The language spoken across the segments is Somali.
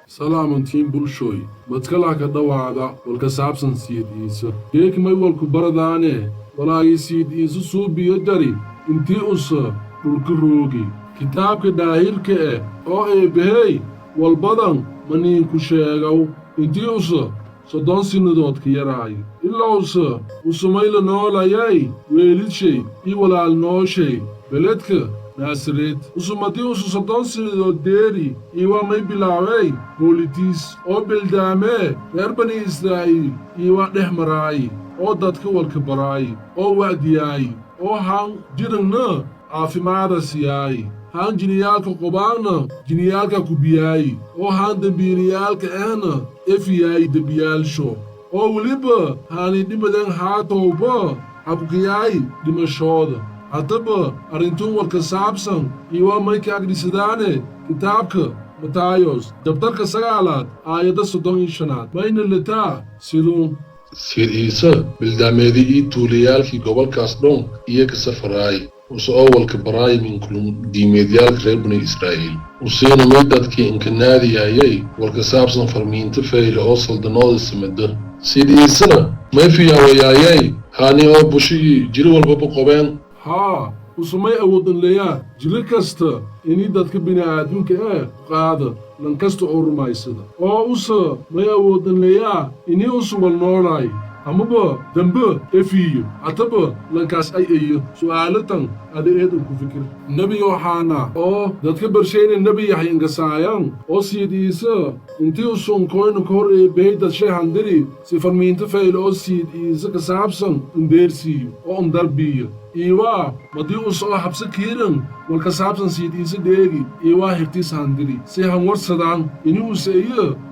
salaamantiin bulshooy madkala ka dhawaada walka saabsan Siid Iisy geek may walku baradaane walaagii Siid Iisy Suubiyo Jery intii Ussy Dhulky Roogy kitaabka daahirka oo eebbahey walbadan maniinku sheegow intii Ussy 30 sanadood ka yaraay ilaa Ussy mayla noolayay weelishay iyo walaal nooshay beledka Nasaret usumati Ussy 30 sanadood deeri iwa may bilaaway holitis oo bildaame reer bani Israa'iil iwa dhex maraay oo dadka walka baraay oo wacdiyaay oo haan jirana caafimaada siyaay haan jiniyaalka qobaana jiniyaalka kubiyaay oo haan dambiiliyaalka ahna efiyaay dambiyaalsho oo weliba haani dhimadan haatowba hakukiyaay dhimashooda haddaba arrintuun walka saabsan iwa may ka agdhisadaane kitaabka Matayos dabtarka 9 aayadda 35 mayna letaa siduun Siid Iisy bildaameedii ii tuulayaalkii gobolkaas dhoon iyo ka safaraay Ussy oo walka baraay min kulum diimeedyaalka reer bani Israa'iil Ussyna may dadkii inkanaadiyayay walka saabsan farmiinta fayla oo saldanooda samada Siid Iisyna may fiyaawayayay haani oo bushii jiri walbaba qobeen haa Ussy may awoodan leeyaa jiri kasta inii dadka bini'aadamka qaada lan kasta oo rumaysada oo Ussy may awoodan leeyaa inii Ussy wal noolaay amaba dambe efiyo ataba lankaas ay eeyo su'aalatan adeedu ku fikir nabi Yohana oo dadka barshayna nabi Yaxya ingasaayan oo Siid Iisy intii Ussy koyna kor beeyda sheehandiri si farmiinta fayl oo Siid Iisy ka saabsan indeersiyo oo darbiyo iwa madii Ussy oo habsa kiiran walka saabsan Siid Iisy dheegi iwa hirtis handiri si han warsadaan inuu Ussy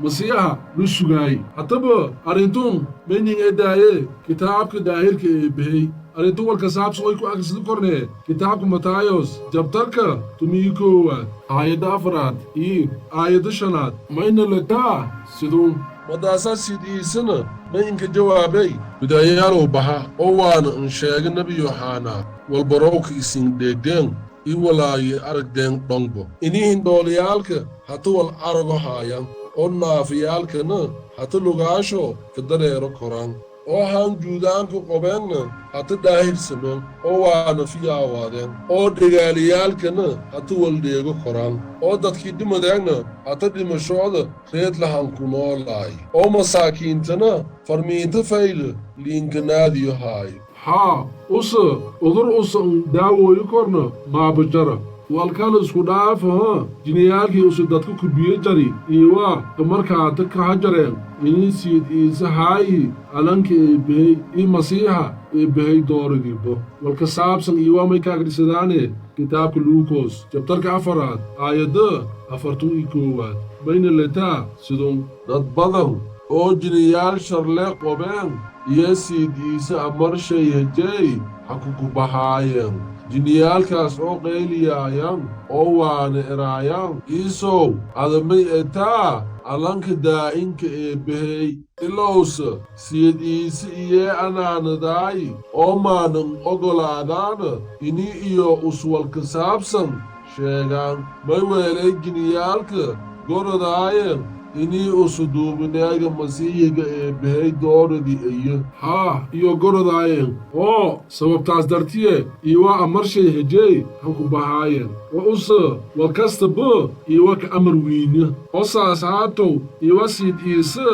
masiixa lu sugaay ataba arintun mening edaaye kitaabka daahirka eebbahey arrintu walka saabsan way ku akhrisan kornee kitaabka Matayos jabtarka 11 aayadda 4 iyo aayadda 5 mayna letaa siduun madaasa Siid Iisyna may inka jawaabay bidayaalow baha oo waana in sheega nabi Yohana walbarowka isin dheegdeen ii walaaye aragdeen dhongbo inihin doolayaalka hata wal arago haayan oo naafiyaalkana hata lugaasho ka dareero koraan oo haan juudaanka qobeenna hata daahirsameen oo waana fiyaawaadeen oo dhegaaliyaalkana hata waldheego koraan oo dadkii dhimadeegna hata dhimashooda reed lahan ku noolaay oo masaakiintana farmiinta fayla liinkanaadiyo haay haa Ussy udur Ussy daawooyi korna maabajara walkala isku dhaafa jiniyaalkii Ussy dadka kubiyo Jery iwa markaa dadka hajareen inii Siid Iisy haayi alanka eebbahey ii masiixa eebbahey doorigiibo walka saabsan iwa may ka agdhisadaane kitaabka Luukos jabtarka 4 aayadda 41 mayna letaa siduun dad badan oo jiniyaal sharle qobeen iyo Siid Iisy amarshay hejey hakuku bahaayeen jiniyaalkaas oo qeyliyaayan oo waana eraayaan Iisow adamay etaa alanka daa'inka eebbahey ilowse Siid Iisy iyee anaanadaay oo maanan ogolaadaana inii iyo Ussy walka saabsan sheegaan may weelay jiniyaalka gorodaayen inii Ussy duubineega masiixiga eebbahey dooradii iyo haa iyo gorodaayen oo sababtaas dartiye iwa amarshay hejey hanku bahaayeen oo Ussy walkastaba iwa ka amar wiinya oo saas haatow iwa Siid Iisy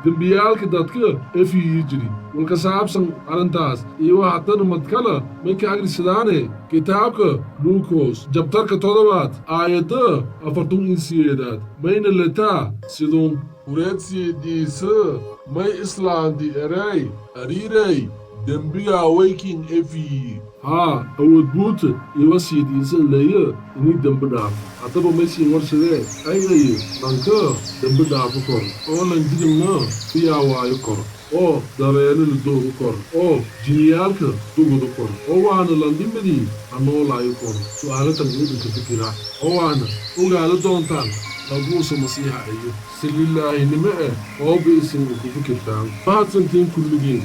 dembiyaalka dadka efiyi jiri walka saabsan arrintaas iwa haddana madkala may ka agdhisadaane kitaabka Luukos jabtarka 7 aayadda 48 mayna letaa siduun hureed Siid Iisy may islaandi erey ariirey dembigaa waykin efiyi haa awood buuta iwa Siid Iisy leeye inii dembi dhaaf haddaba may siin warsadee ayaye dhanka dembi dhaafu kor oo lan jidilna fiyaawaayo kor oo dareere la doogu kor oo jiniyaalka dugudu kor oo waana landhimadii hanoolaayo kor su'aalatan idinka fikira oo waana ogaala doontaan abuusa masiixa iyo sililaahi nime oo biisin ku fikirtaan mahadsantiin kulligiin